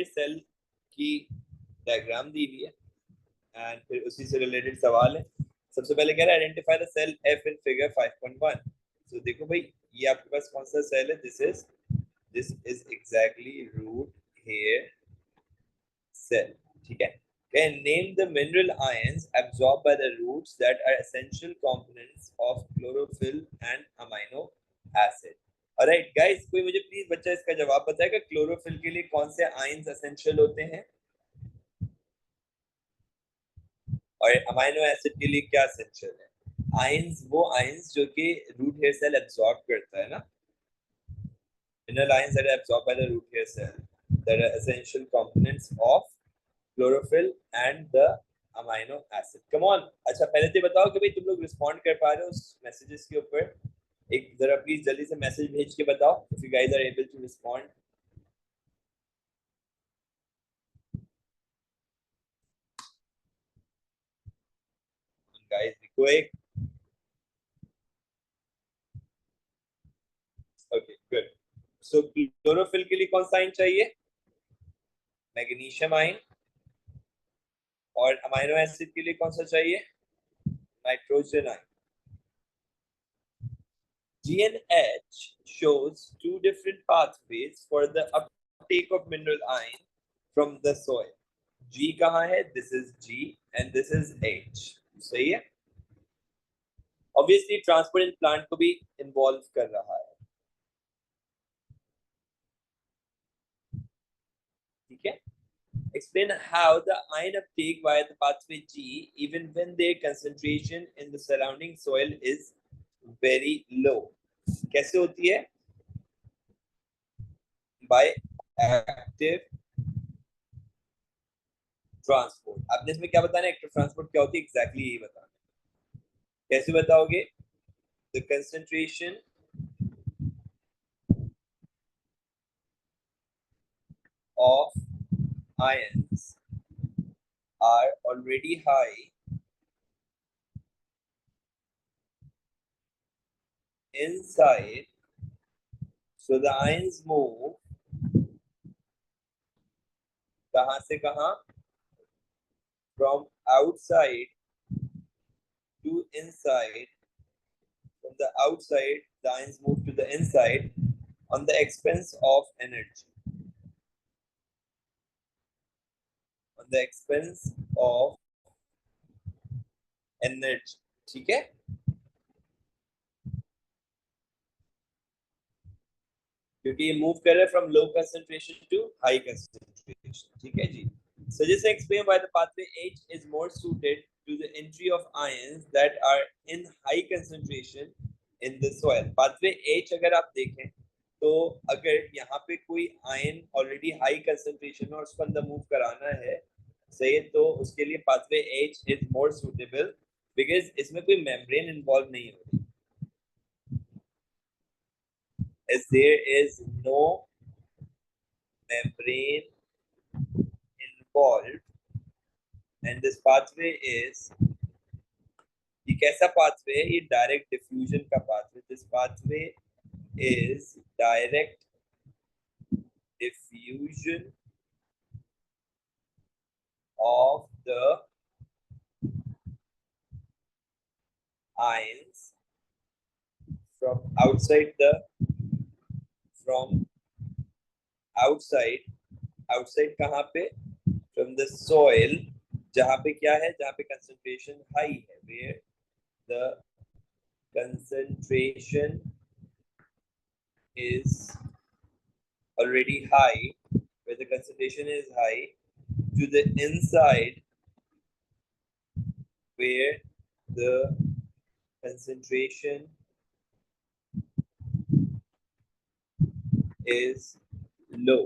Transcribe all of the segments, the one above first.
Cell की diagram दी हुई है एंड फिर उसी से रिलेटेड सवाल है। सबसे पहले कह रहा है identify the cell F in figure 5.1। तो देखो भाई ये आपके पास कौन सा सेल है? This is exactly root hair cell. ठीक है, can name the mineral ions absorbed by the roots that are essential components of chlorophyll and amino acid। Alright guys, कोई मुझे प्लीज बच्चा इसका जवाब बताएगा क्लोरोफिल के लिए कौन से आयंस एसेंशियल होते हैं और अमाइनो एसिड के लिए क्या एसेंशियल है? आयंस वो आयंस जो कि रूट हेयर सेल एब्सॉर्ब करता है ना, mineral ions that are absorbed by the root hair cell that are essential components of chlorophyll and the amino acid। Come on, अच्छा पहले तो बताओ कि भाई तुम लोग रिस्पॉन्ड कर पा रहे हो उस मैसेजेस के ऊपर? एक जरा प्लीज जल्दी से मैसेज भेज के बताओ if you guys are able to respond। guys be quick। okay good। so chlorophyll के लिए कौन सा आयन चाहिए? Magnesium ion. और अमाइनो एसिड के लिए कौन सा चाहिए? Nitrogen ion. GNH shows two different pathways for the uptake of mineral ion from the soil। G कहाँ है? This is G and this is H। सही है? Obviously ट्रांसपेरेंट प्लांट को भी इन्वॉल्व कर रहा है। ठीक है? Explain how the ion uptake via the pathway G even when their concentration in the surrounding soil is very low। कैसे होती है? By active transport. आपने इसमें क्या बताना है? एक्टिव ट्रांसपोर्ट क्या होती है? एग्जैक्टली यही बताना है। कैसे बताओगे? The concentration of ions are already high inside, so the ions move कहाँ से कहाँ? From outside to inside। From the outside the ions move to the inside on the expense of energy, on the expense of energy। ठीक है? क्योंकि ये move कर रहा है from low concentration to high concentration. ठीक है जी। Suggestion explain why the pathway H is more suited to the entry of ions that are in high concentration in the soil। pathway H अगर आप देखें तो अगर यहाँ पे कोई आयन ऑलरेडी हाई कंसंट्रेशन है और उसको अंदर मूव कराना है, सही है, तो उसके लिए pathway H is more suitable because इसमें कोई मेम्ब्रेन इन्वॉल्व नहीं हो रही, as there is no membrane involved and this pathway is, ये कैसा पाथवे है? ये डायरेक्ट डिफ्यूजन का pathway. This pathway is direct diffusion of the ions from outside the from outside outside कहाँ पे? from the soil, जहाँ पे क्या है? जहाँ पे कंसंट्रेशन हाई है, where the concentration is already high, where the concentration is high, to the inside where the concentration is low।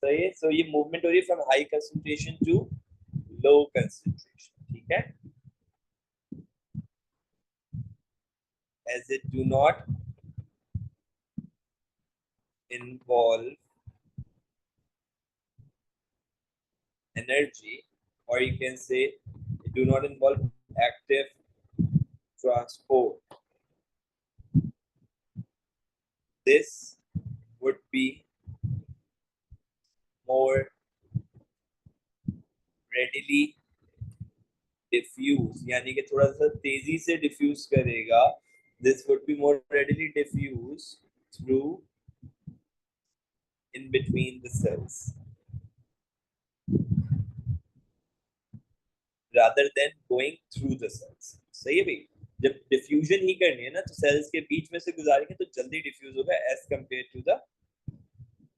सही है? सो ये मूवमेंट हो रही है from high concentration to low concentration. ठीक है? as it do not involve energy, or you can say it do not involve active transport, this would be more readily diffuse, यानी कि थोड़ा सा तेजी से diffuse करेगा. This would be more readily diffuse through in between the cells rather than going through the cells. सही है भाई. जब diffusion ही करनी है ना तो cells के बीच में से गुजारेंगे तो जल्दी diffuse होगा as compared to the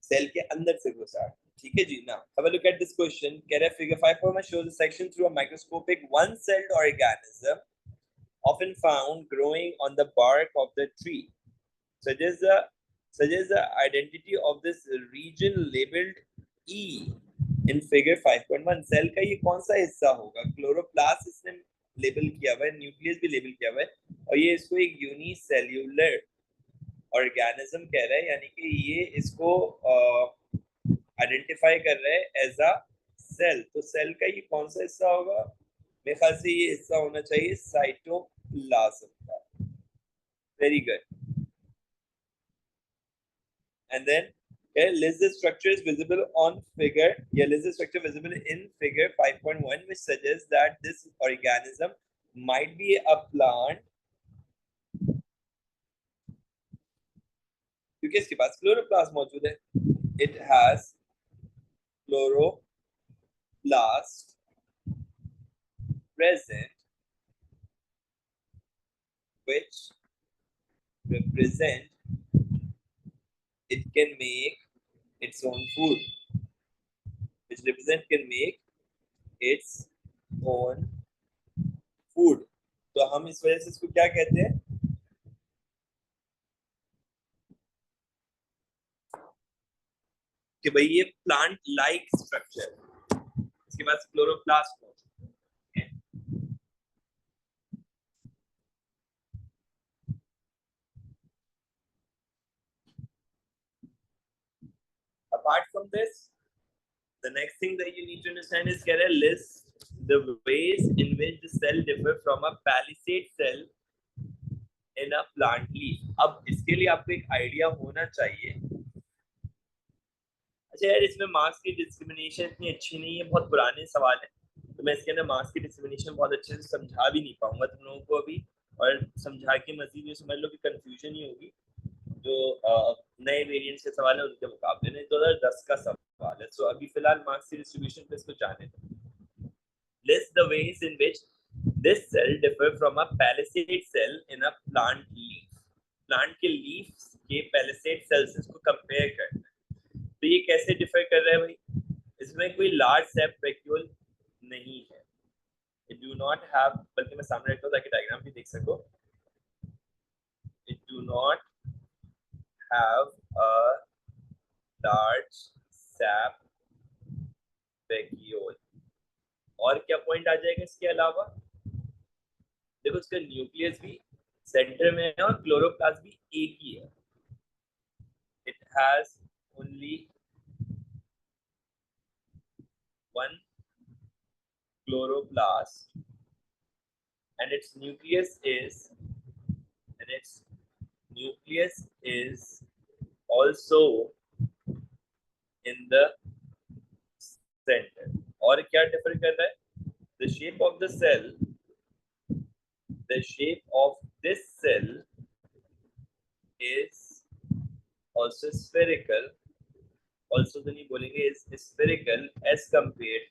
cell के अंदर से गुजार. ठीक है जी. Now have a look at this question. कह रहा है figure 5.1 shows a section through a microscopic one-celled organism often found growing on the bark of the tree. Suggests the identity of this region labeled E in figure 5.1. Cell का ये कौन सा हिस्सा होगा? Chloroplast इसने लेबल किया हुआ है, न्यूक्लियस भी लेबल किया हुआ है, और ये इसको एक यूनिसेल्यूलर ऑर्गेनिज्म कह रहा है, यानी कि ये इसको आइडेंटिफाई कर रहा है एज अ सेल. तो सेल का ये कौन सा हिस्सा होगा? मेरे ख्याल से ये हिस्सा होना चाहिए साइटोप्लाज्म का. Very good. And then list the structures visible on figure. List the structure visible in figure 5.1, which suggests that this organism might be a plant क्योंकि इसके पास क्लोरोप्लास्ट मौजूद है. It has chloroplast present, which represent it can make its own food. Which represent can make its own food. तो हम इस वजह से इसको क्या कहते हैं? कि भाई ये प्लांट लाइक स्ट्रक्चर, इसके पास क्लोरोप्लास्ट मौजूद है. Apart from this, the next thing that you need to understand is get a list the ways in which the cell differ from a palisade cell in a plant leaf. अब इसके लिए आपको एक idea होना चाहिए. अच्छा यार, इसमें मार्क्स की डिस्क्रिमिनेशन इतनी अच्छी नहीं है, बहुत पुराने सवाल है, तो मैं इसके अंदर मार्क्स की डिस्क्रिमिनेशन बहुत अच्छे से समझा भी नहीं पाऊंगा तुम लोगों को अभी, और समझा के मजीद ये समझ लो कि कंफ्यूजन ही होगी. जो नए वेरिएंट्स के सवाल है उनके मुकाबले में 2010 का सवाल है. सो अभी फिलहाल मार्क्स की डिस्ट्रीब्यूशन पे इसको जाने दो. List the ways in which this cell differ from a palisade cell in a plant leaf. Plant के लीव्स के पैलिसेड सेल्स से इसको कंपेयर करना है. तो ये कैसे डिफर कर रहा है भाई? इसमें कोई लार्ज सेप वैक्यूल नहीं है. It do not have, बल्कि मैं सामने रखता हूँ ताकि डायग्राम भी देख सको. It do not have a large sap vacuole. और क्या पॉइंट आ जाएगा इसके अलावा? देखो इसका न्यूक्लियस भी सेंटर में है और क्लोरोप्लास्ट भी एक ही है. It has only one chloroplast and its nucleus is also in the center. और क्या डिफर कर रहा है? The shape of this cell is also spherical. Also तो नहीं बोलेंगे, is spherical as compared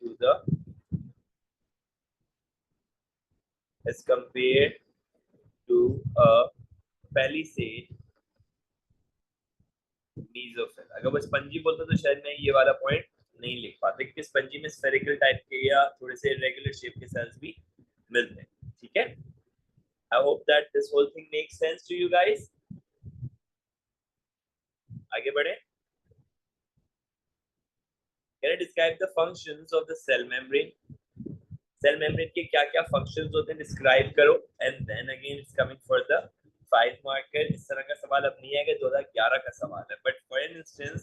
to a palisade mesophil. अगर वो स्पंजी बोलते तो शायद मैं ये वाला पॉइंट नहीं लिख पाते कि स्पंजी में स्फेरिकल टाइप के या थोड़े से इरेगुलर शेप के सेल्स भी मिलते हैं. ठीक है. I hope that this whole thing makes sense to you guys. आगे बढ़े. Can I describe the functions of the cell membrane? Cell membrane के क्या-क्या functions होते हैं describe करो. And then again it's coming for the 5 marker. इस तरह का सवाल अब नहीं आएगा, 2011 का सवाल है. But for instance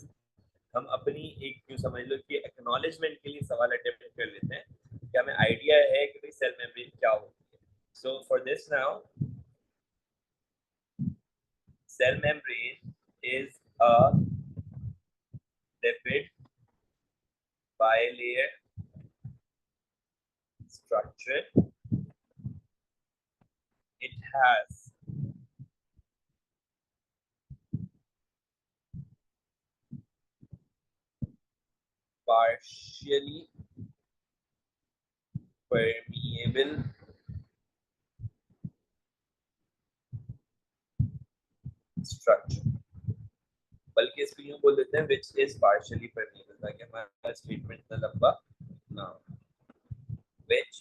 हम अपनी एक जो समझ लो कि एक्नॉलेजमेंट के लिए सवाल अटेम्प्ट कर लेते हैं कि हमें आइडिया है कि सेल मेम्ब्रेन क्या होती है. So for this now cell membrane is a lipid bilayer structure. It has partially permeable structure, बल्कि इसको यूं बोल देते हैं which is partially permeable, ताकि हमारा स्टेटमेंट इतना लंबा ना हो. which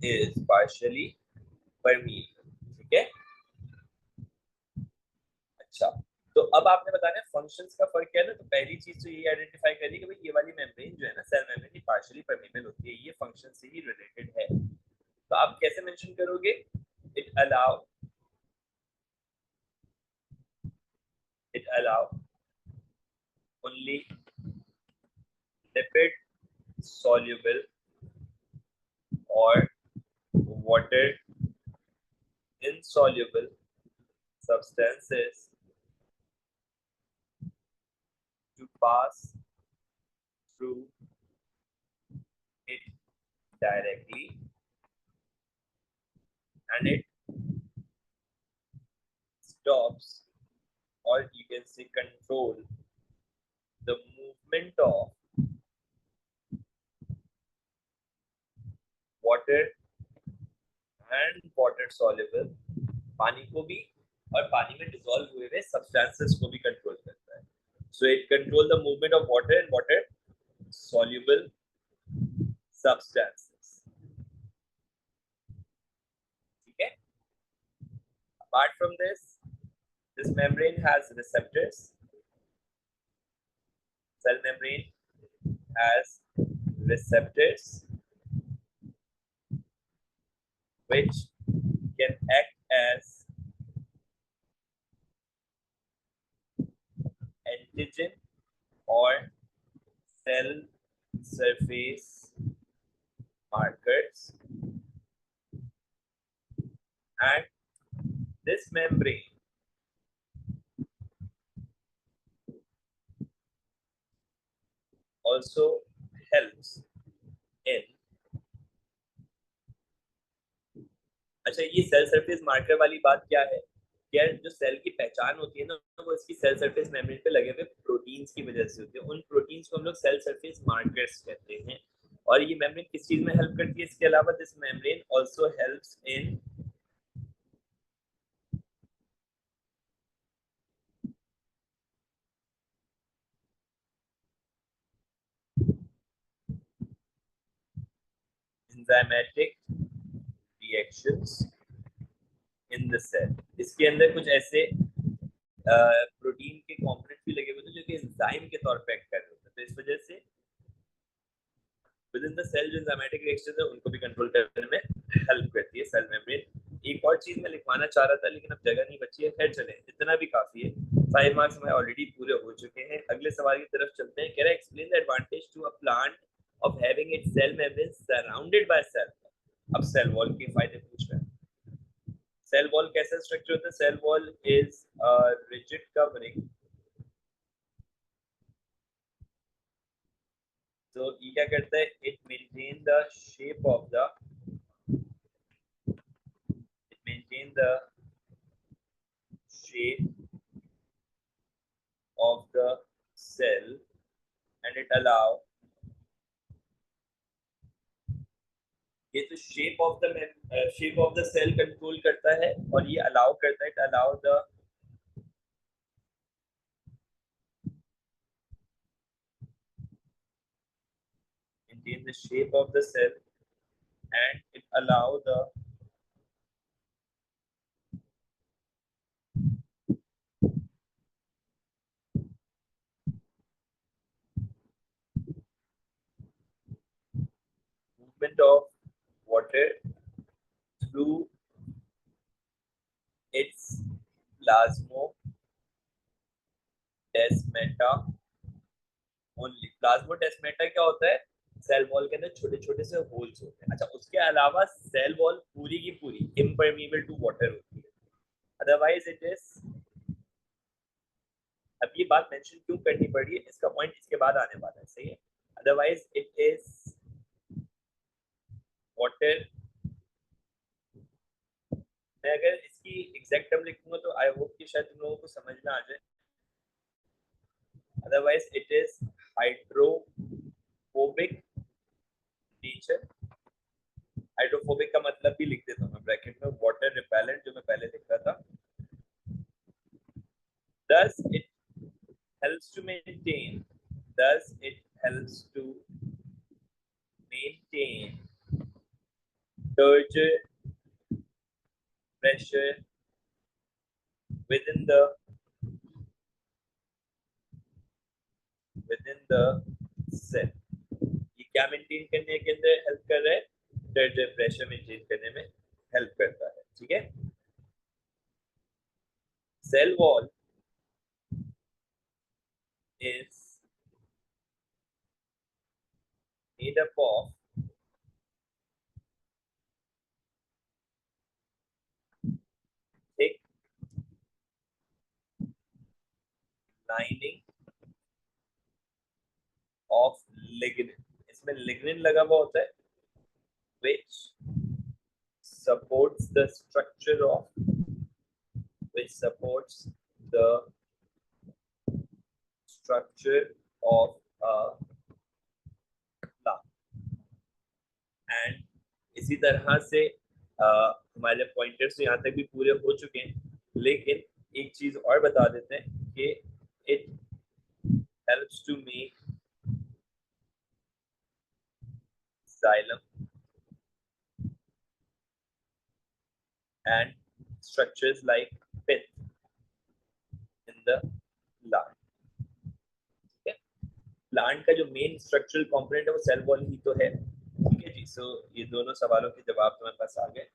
is partially permeable. ठीक है. अच्छा, तो अब आपने बताना है फंक्शंस का फर्क क्या है ना. तो पहली चीज तो ये आइडेंटिफाई करिए कि भाई ये वाली मेम्ब्रेन जो है ना, सेल मेम्ब्रेन, ये पार्शियली परमेबल होती है, ये फंक्शन से ही रिलेटेड है. तो आप कैसे मेंशन करोगे? It allow only lipid soluble or water insoluble substances to pass through it directly, and it stops, or you can say control, the movement of water and water soluble, पानी को भी और पानी में डिसॉल्व हुए हुए substances को भी कंट्रोल करता है. So it control the movement of water and water soluble substances. ठीक है. Apart from this membrane has receptors. Cell membrane has receptors which can act as antigen or cell surface markers, and this membrane also helps in. अच्छा, ये cell surface marker वाली बात क्या है? क्या जो सेल की पहचान होती है ना, वो इसकी सेल सरफेस मेम्ब्रेन पे लगे हुए प्रोटीन्स की वजह से होती है. उन प्रोटीन्स को हम लोग सेल सरफेस मार्कर्स कहते हैं. और ये मेम्ब्रेन किस चीज में हेल्प करती है? इसके अलावा this membrane also helps in enzymatic reactions in the cell. इसके अंदर कुछ ऐसे प्रोटीन के कंपोनेंट भी लगे हुए थे जो कि एंजाइम के तौर पे एक्ट कर रहे होते हैं. तो इस वजह से विद इन द सेल जो एंजाइमेटिक रिएक्शंस है उनको भी कंट्रोल करने में हेल्प करती है सेल मेम्ब्रेन. एक और चीज मैं लिखवाना चाह रहा था लेकिन अब जगह नहीं बची है. खैर चलें, इतना भी काफी है. 5 मार्क्स हमारे ऑलरेडी पूरे हो चुके हैं. अगले सवाल की तरफ चलते हैं. कह रहा है explain the advantage to a plant of having its cell membrane surrounded by cell wall. अब सेल वॉल के फायदे पूछ रहे हैं. सेल वॉल कैसा स्ट्रक्चर होता है? Cell wall is a rigid covering. तो ये क्या करता है? It maintain the shape of the shape of the cell, and it allow, ये तो shape of the cell control करता है और ये अलाउ करता है, it allow the maintain the shape of the cell, and it allow the movement of water through its plasmodesmata only. Plasmodesmata क्या होता है? सेल वॉल के अंदर छोटे छोटे से होल्स होते हैं. अच्छा, उसके अलावा सेल वॉल पूरी की पूरी इम्परमीबल टू वाटर होती है. अदरवाइज इट इज, अब ये बात मेंशन क्यों करनी पड़ी है, इसका पॉइंट इसके बाद आने वाला है, सही है। अदरवाइज इट इज वाटर, मैं अगर इसकी एग्जैक्ट टर्म लिखूंगा तो आई होप कि शायद तुम लोगों को समझ में आ जाए। Otherwise it is hydrophobic nature. Hydrophobic का मतलब भी लिख देता हूँ मैं ब्रैकेट में, वाटर रिपेलेंट जो मैं पहले लिख रहा था। Thus it helps to maintain, thus it helps to maintain turgid pressure within the cell। ये क्या मेंटेन करने के अंदर हेल्प कर रहा है, टर्जर प्रेशर मेंटेन करने में हेल्प करता है, ठीक है। Cell wall is made up of thick lining of lignin। इसमें lignin लगा हुआ होता है which supports the structure of, which supports the structure of a plant। and इसी तरह से हमारे पॉइंटर्स यहाँ तक भी पूरे हो चुके हैं, लेकिन एक चीज और बता देते हैं कि it helps to make xylem and structures like pith in the plant। ठीक है, प्लांट का जो मेन स्ट्रक्चरल कंपोनेंट है वो सेल वॉल ही तो है, ठीक है जी। सो ये दोनों सवालों के जवाब तुम्हारे पास आ गए।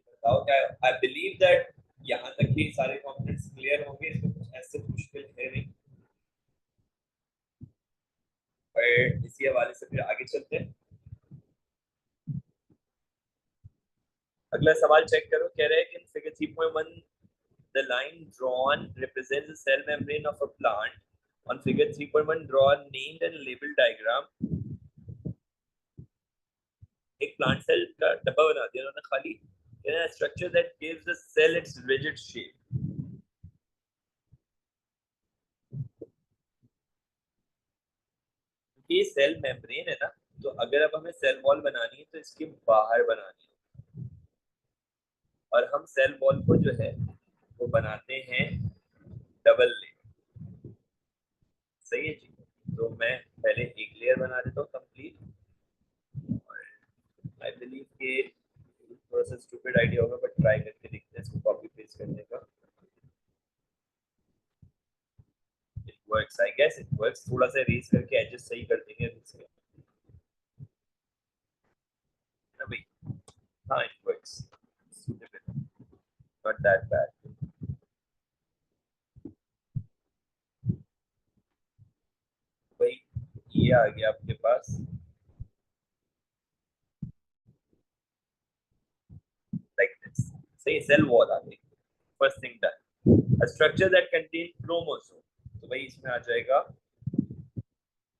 बताओ क्या, आई बिलीव दैट यहाँ तक के सारे कंपोनेंट्स क्लियर होंगे, इसमें कुछ ऐसे मुश्किल है नहीं। और इसी हवाले से फिर आगे चलते हैं। अगला सवाल चेक करो, कह रहे हैं कि in figure 3.1 the line drawn represents the cell membrane of a plant। on figure 3.1 draw a named and labeled diagram। एक प्लांट सेल का डब्बा बना दिया उन्होंने खाली, in a structure that gives the cell its rigid shape। ये cell membrane है ना, तो अगर अब हमें सेल वॉल बनानी है तो इसके बाहर बनानी है, और हम सेल वॉल को जो है वो बनाते हैं डबल लेयर, सही है जी। तो मैं पहले एक लेयर बना देता हूँ कंप्लीट, आई बिलीव के थोड़ा सा स्टूपिड आइडिया होगा बट ट्राई करके देखते हैं इसको कॉपी पेस्ट करने का। It works, I guess it works. थोड़ा सा रेज करके एडजस्ट सही कर देंगे अभी इसके ना भाई। हाँ it works, not that bad. भाई ये आ गया आपके पास like this, सही, सेल वॉल आ गई। First thing done, a structure that contain chromosome। तो भाई इसमें आ जाएगा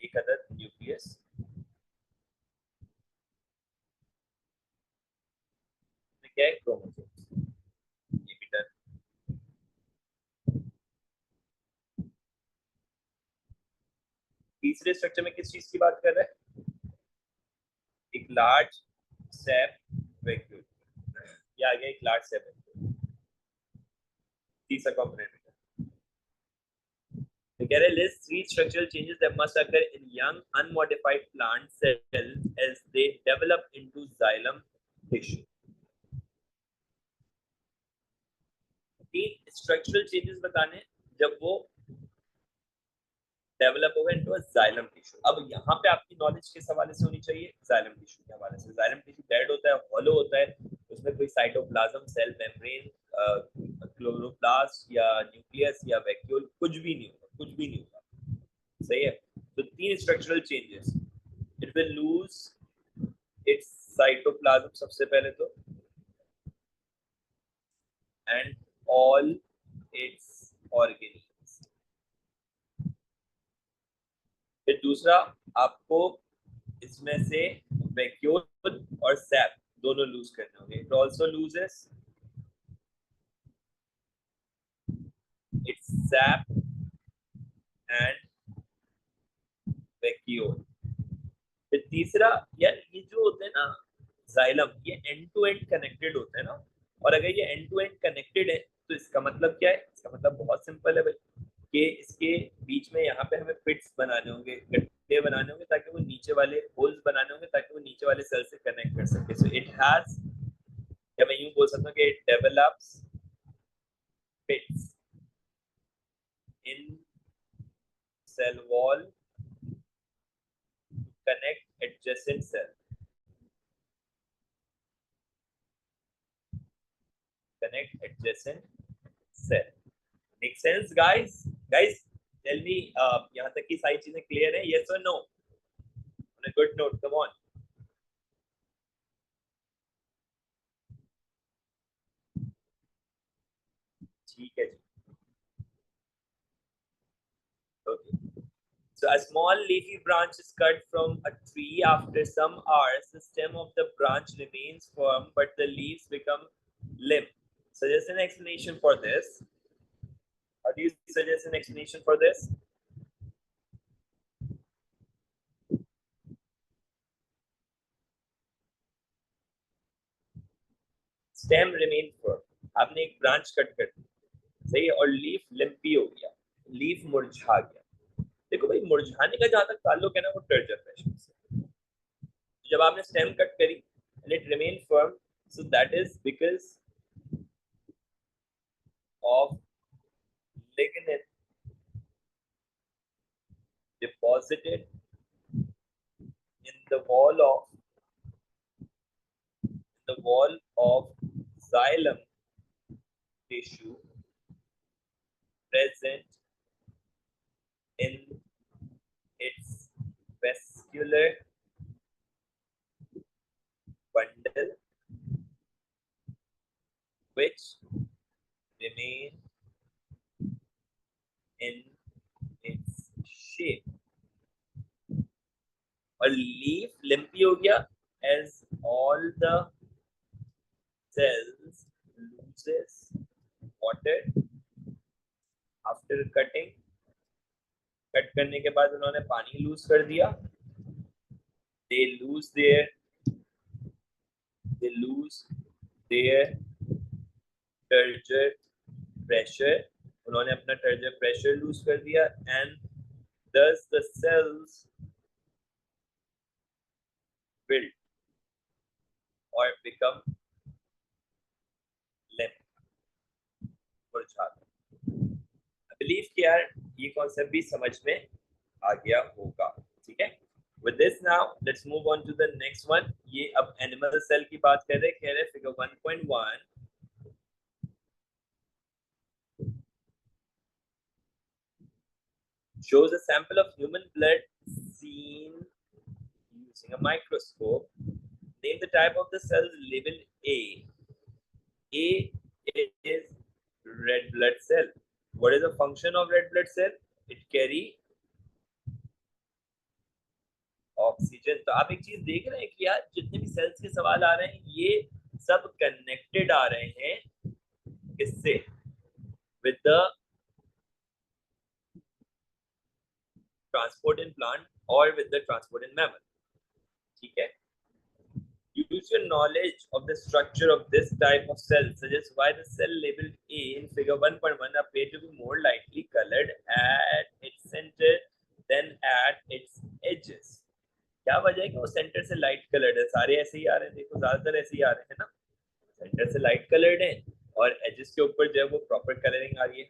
एक अदद न्यूक्लियस, क्या है क्रोमोसोम, ये भी डन। तीसरे स्ट्रक्चर में किस चीज की बात कर रहे हैं, एक लार्ज सैप वैक्यूल, ये आ गया एक लार्ज सैप वैक्यूल, तीसरा कंपोनेंट। तो कह रहे हैं list three structural changes that must occur in young unmodified plant cells as they develop into xylem tissue. तीन स्ट्रक्चरल चेंजेस बताने जब वो डेवलप होगा इनटू जाइलम टिश्यू। अब यहाँ पे आपकी नॉलेज किस हवाले से होनी चाहिए, जाइलम टिश्यू के हवाले से। जाइलम टिश्यू डेड होता है, हॉलो होता है, उसमें कोई साइटोप्लाज्म, सेल मेम्ब्रेन, क्लोरोप्लास्ट या न्यूक्लियस या वैक्यूल कुछ भी नहीं होगा, कुछ भी नहीं होगा, सही है। तो तीन structural changes, it will lose its cytoplasm सबसे पहले तो, and all its organelles. फिर दूसरा आपको इसमें से वैक्यूल और सैप दोनों लूज करने होंगे. It also loses it's SAP and vacuole. फिर तीसरा, यार ये जो होते हैं ना जाइलम, ये एंड टू एंड कनेक्टेड होते हैं ना. और अगर ये एंड टू एंड कनेक्टेड है तो इसका मतलब क्या है? इसका मतलब बहुत सिंपल है भाई, कि इसके बीच में यहाँ पे हमें पिट्स बनाने होंगे, गड्ढे बनाने होंगे, ताकि वो नीचे वाले होल्स बनाने होंगे, ताकि वो नीचे वाले सेल से कनेक्ट कर सके. सो इट हैज, या मैं यूं बोल सकता हूँ कि it develops pits in cell wall connect adjacent cell. Connect adjacent cell. Make sense, guys? Guys, tell me, यहाँ तक की सारी चीजें clear है? Yes or no? On a good note, come on. ठीक है जी. Okay. So a small leafy branch is cut from a tree. After some hours, the stem of the branch remains firm, but the leaves become limp. Suggest an explanation for this. How do you suggest an explanation for this? Stem remain firm. आपने एक branch cut कर दी, सही है, और leaf lumpy हो गया, leaf मुरझा गया. देखो भाई, मुरझाने का जहां तक ताल्लुक है ना, वो टर्जर प्रेशर से. जब आपने स्टेम कट करी and it remain firm, so that is because of lignin deposited in the wall of xylem tissue present in its vascular bundle, which remain in its shape. और लीफ लिम्पी हो गया as all the cells loses water after cutting. Cut करने के बाद उन्होंने पानी loose कर दिया. they lose their turgor pressure. उन्होंने अपना turgor pressure लूज कर दिया, and thus the cells build or become limp, मुरझाते. I believe कि यार ये कॉन्सेप्ट भी समझ में आ गया होगा. ठीक है. With this now, let's move on to the next one. ये अब एनिमल सेल की बात कर रहे हैं. कह रहे हैं figure 1.1 shows a sample of human blood seen using a microscope. Name the type of the cells labeled A. A is red blood cell. What is the function of red blood cell? It carry oxygen. तो आप एक चीज देख रहे हैं कि यार जितने भी सेल्स के सवाल आ रहे हैं, ये सब कनेक्टेड आ रहे हैं किससे? With the transport in plant और with the transport in mammal. ठीक है. Use your knowledge of the structure of this type of cell. Suggest why the cell labeled A in figure 1.1 appear to be more lightly colored at its center than at its edges. क्या वजह है कि वो centre से light coloured है? सारे ऐसे ही आ रहे हैं, देखो ज्यादातर ऐसे ही आ रहे हैं ना, सेंटर से लाइट कलर्ड है और एजेस के ऊपर जो है वो प्रॉपर कलरिंग आ रही है.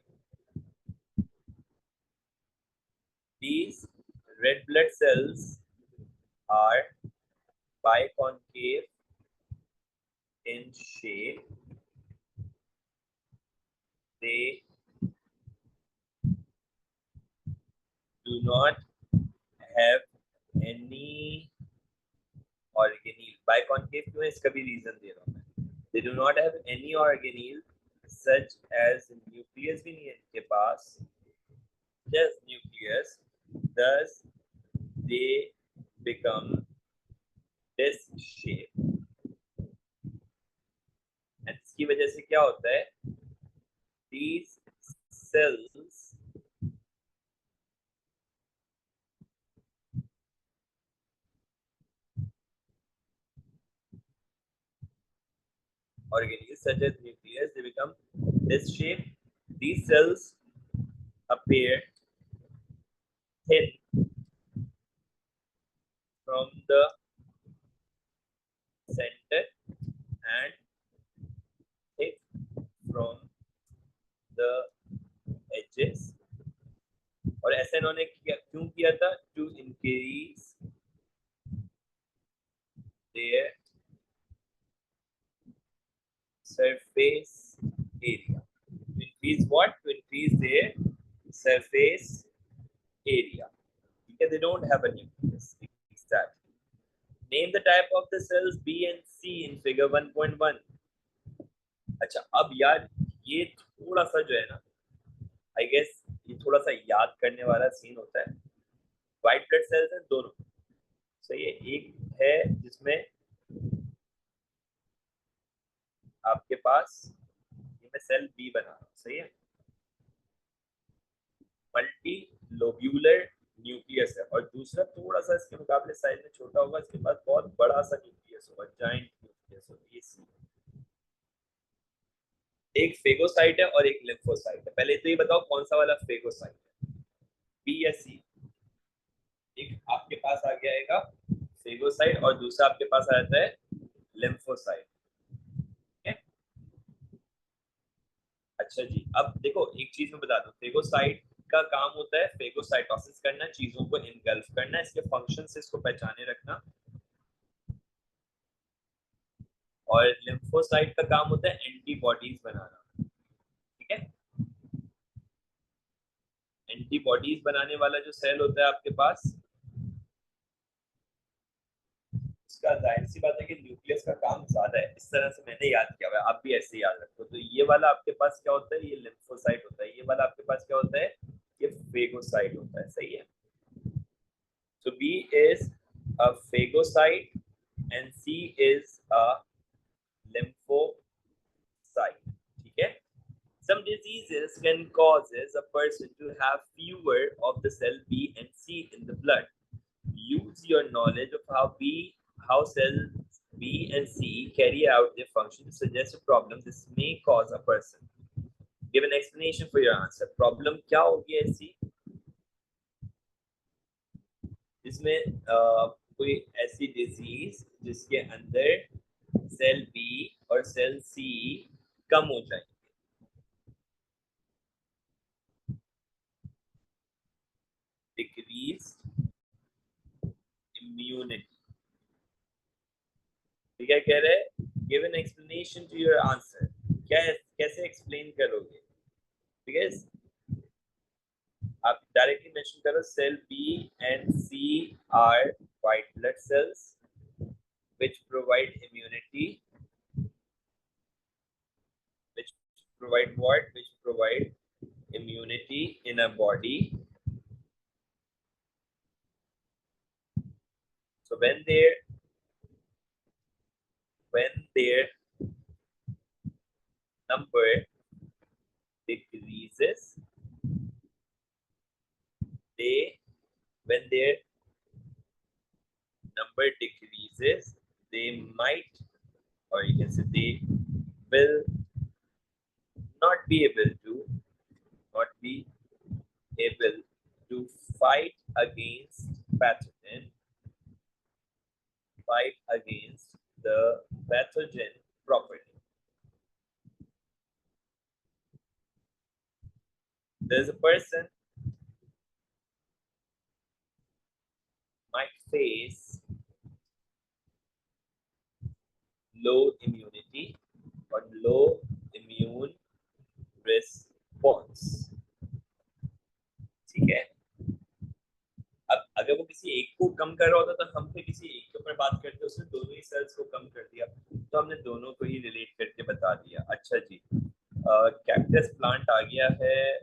These red blood cells are biconcave in shape. They do not have any organelle. Biconcave क्यों है, इसका भी रीजन दे रहा हूँ मैं. They do not have any organelle such as nucleus भी नहीं है इनके पास, just nucleus, thus they become this shape. And इसकी वजह से क्या होता है, these cells organisms such as nucleus, they become this shape. These cells appear thin from the center and thick from the edges. और ऐसा इन्होंने क्यों किया था, to increase their surface area. To increase what? To increase their surface area. Because they don't have a nucleus. Exactly. Name the type of the cells B and C in figure 1.1. अच्छा, अब यार ये थोड़ा सा जो है ना, I guess ये थोड़ा सा याद करने वाला सीन होता है. व्हाइट ब्लड सेल्स हैं दोनों, सही है. एक है जिसमें आपके पास ये मैं सेल बी बना रहा हूँ, सही है. मल्टी लोब्यूलर न्यूक्लियस है, और दूसरा थोड़ा सा इसके मुकाबले साइज में छोटा होगा, इसके पास बहुत बड़ा सा न्यूक्लियस होगा, जाइंट न्यूक्लियस होगा. ये सी, एक फेगोसाइट है और एक लिम्फोसाइट है. पहले तो ये बताओ कौन सा वाला फेगोसाइट है, बी या सी. एक आपके पास आ गया फेगोसाइट और दूसरा आपके पास आ जाता है लिम्फोसाइट. अच्छा जी, अब देखो एक चीज मैं बता दूं, फेगोसाइट का काम होता है फेगोसाइटोसिस करना, चीजों को इनगल्फ करना, इसके फंक्शंस इसको पहचाने रखना. और लिम्फोसाइट का काम होता है एंटीबॉडीज बनाना. ठीक है, एंटीबॉडीज बनाने वाला जो सेल होता है आपके पास, उसका जाहिर सी बात है कि न्यूक्लियस का काम ज्यादा है. इस तरह से मैंने याद किया हुआ है, आप भी ऐसे याद रखो. तो ये वाला आपके पास क्या होता है, ये लिम्फोसाइट होता है. ये वाला आपके पास क्या होता है, ये फेगोसाइट होता है. सही है. So B is a phagocyte and C is a lymphocyte. ठीक है. Some diseases can causes a person to have fewer of the cell B and C in the blood. Use your knowledge of how cells B and C carry out their function to suggest a problem this may cause a person. Give an explanation for your answer. Problem क्या होगी ऐसी जिसमें कोई ऐसी disease जिसके अंदर cell B और cell C कम हो जाएंगे. Decreased immunity. ठीक है, कह रहे give an explanation to your answer. क्या कैसे एक्सप्लेन करोगे, बिकॉज आप डायरेक्टली मेंशन करो cell B and C are white blood cells which provide immunity, which provide what, which provide immunity in a body. So when their number decreases, when their number decreases, they might, or you can say they will not be able to fight against pathogen, fight against the pathogen properly. There's a person might face low immunity or low immune response. ठीक है. अब अगर वो किसी एक को कम कर रहा होता तो हम फिर किसी एक के ऊपर बात करते, उसने दोनों ही सेल्स को कम कर दिया, तो हमने दोनों को ही रिलेट करके बता दिया. अच्छा जी, कैक्टस प्लांट आ गया है।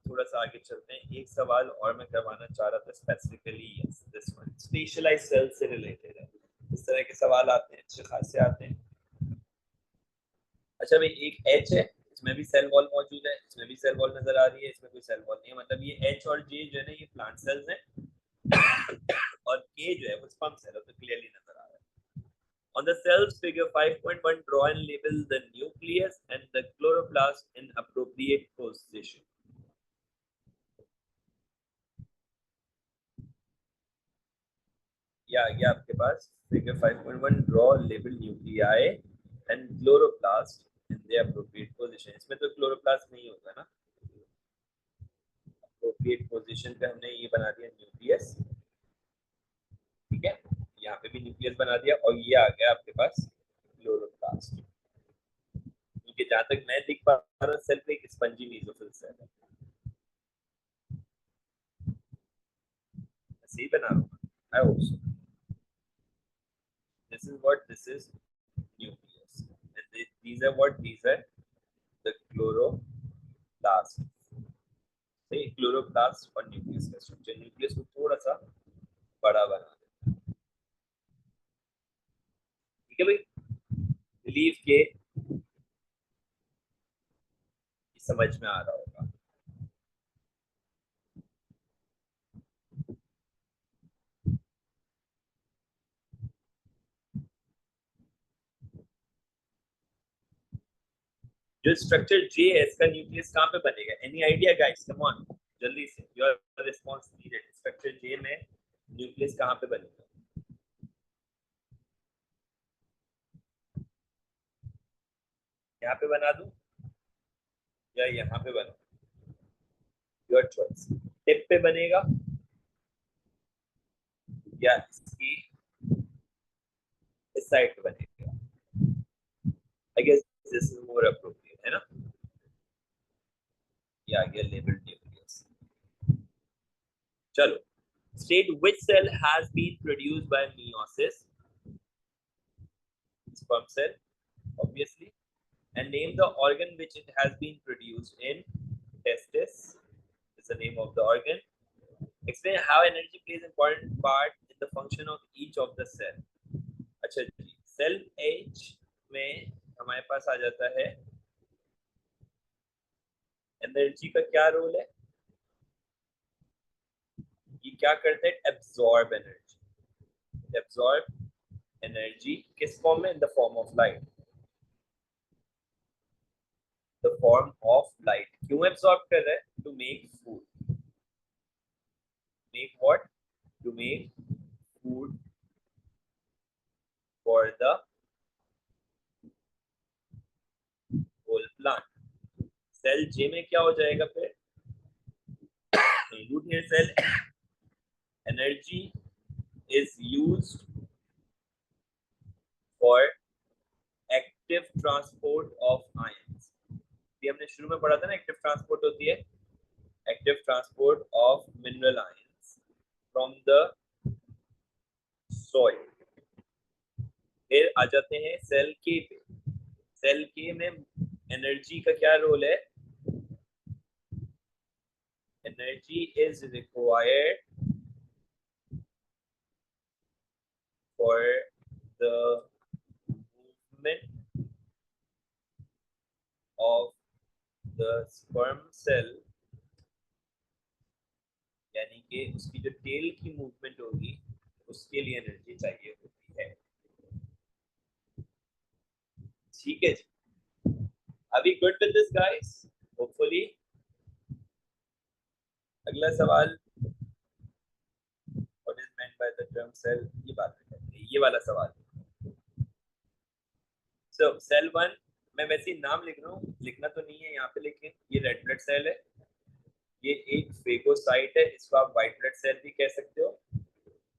थोड़ा सा आगे चलते हैं। एक सवाल और मैं करवाना चाह रहा था specifically, yes this one specialised cell से रिलेटेड है। इस तरह के सवाल आते हैं, अच्छे खासे आते हैं। अच्छा भाई, एक एच है, इसमें भी सेल वॉल मौजूद है, इसमें भी सेल वॉल नजर आ रही है, इसमें कोई सेल वॉल नहीं है, मतलब ये एच और जे जो है ना ये प्लांट सेल्स हैं और के जो है वो स्पर्म सेल है, तो क्लियरली नजर आ रहा है। On the cells figure 5.1, draw and label the nucleus and the chloroplast in appropriate position. ये आ गया आपके पास figure 5.1, draw label nuclei and chloroplast in their appropriate position. इसमें तो chloroplast नहीं होगा ना, appropriate position पे हमने ये बना दिया न्यूक्लियस, ठीक है, यहाँ पे भी न्यूक्लियस बना दिया और ये आ गया आपके पास क्लोरोप्लास्ट। क्योंकि जहां तक मैं देख पा रहा हूँ सेल पे एक स्पंजी मेसोफिल सेल है, सही बना रहा हूँ I hope so. This is what this is nucleus and these are what these are the chloroplast। सही, क्लोरोप्लास्ट और न्यूक्लियस का स्ट्रक्चर, न्यूक्लियस को थोड़ा सा बड़ा बना देता है, ठीक है भाई। बिलीव के समझ में आ रहा होगा। जो स्ट्रक्चर जे है इसका न्यूक्लियस कहाँ पे बनेगा? Any idea guys? Come on जल्दी से, योर रिस्पांस नीडेड। स्ट्रक्चर जे में न्यूक्लियस कहाँ पे बनेगा? यहाँ पे बना दूं या यहाँ पे बना? Your choice. टिप पे बनेगा या इसकी इस साइड पे बनेगा? I guess this is more appropriate, है ना? ये आ गया लेबल्ड न्यूक्लियस। चलो, state which cell has been produced by meiosis? Sperm cell, obviously. And name the organ which it has been produced in. Testis is the name of the organ. Explain how energy plays an important part in the function of each of the cell. अच्छा जी, cell H में हमारे पास आ जाता है energy का क्या role है? ये क्या करते हैं? Absorb energy. एब्जॉर्ब एनर्जी किस फॉर्म में? In the form of light. The form of light. क्यों एब्जॉर्ब कर रहा है? To make food. Make what? To make food for the whole plant. Cell J में क्या हो जाएगा फिर? Root hair cell energy is used for active transport of ions। ये हमने शुरू में पढ़ा था ना, एक्टिव ट्रांसपोर्ट होती है active transport of mineral ions from the soil. फिर आ जाते हैं सेल के पे। सेल के में एनर्जी का क्या रोल है? Energy is required for the movement of the sperm cell, यानी कि उसकी जो टेल की मूवमेंट होगी उसके लिए एनर्जी चाहिए होती है, ठीक है जी। अभी good with this guys? Hopefully. अगला सवाल, what is meant by the term cell, ये बात करते हैं, ये वाला सवाल। सो सेल 1, मैं वैसे ही नाम लिख रहा हूँ, लिखना तो नहीं है यहाँ पे, लेकिन ये रेड ब्लड सेल है, ये एक फेगोसाइट है, इसको आप व्हाइट ब्लड सेल भी कह सकते हो।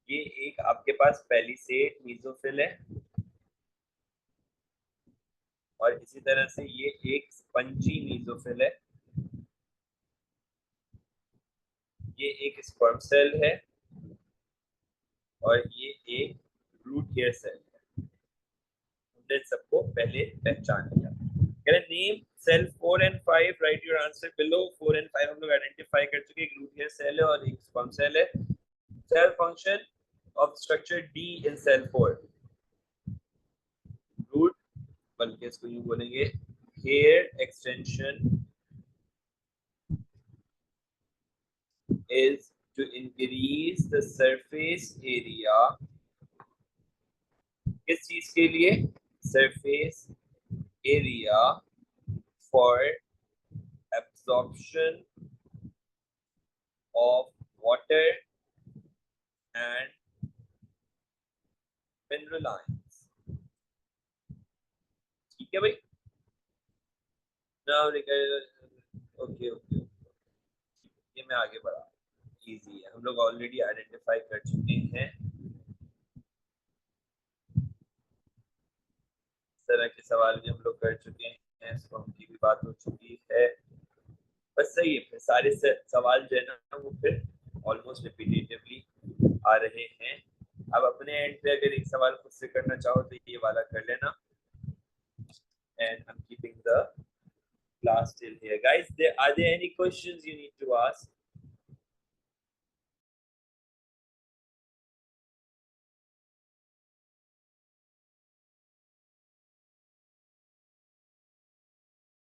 ये एक आपके पास पैलिसेड मेसोफिल है और इसी तरह से ये एक स्पंजी मेसोफिल है, ये एक स्पर्म सेल है और ये एक रूट हेयर सेल है। हमने सबको पहले पहचान लिया। कह रहे name cell 4 and 5, write your answer below. 4 and 5 हम लोग आइडेंटिफाई कर चुके हैं, एक रूट हेयर सेल है और एक स्पर्म सेल है। Cell function of structure D in cell 4, root, बल्कि इसको यूं बोलेंगे hair extension is to increase the surface area, किस चीज के लिए? surface area for absorption of water and mineral ions। ठीक है भाई, ओके ओके, ये मैं आगे बढ़ा, इजी है, हम लोग ऑलरेडी आइडेंटिफाई कर चुके हैं, इस तरह के सवाल भी हम लोग कर चुके हैं, स्पर्म की भी बात हो चुकी है। बस सही है, फिर सारे सवाल जो है ना वो फिर ऑलमोस्ट रिपीटेटिवली आ रहे हैं। अब अपने एंड पे अगर एक सवाल खुद से करना चाहो तो ये वाला कर लेना। And I am keeping the class till here, guys. Are there any questions you need to ask?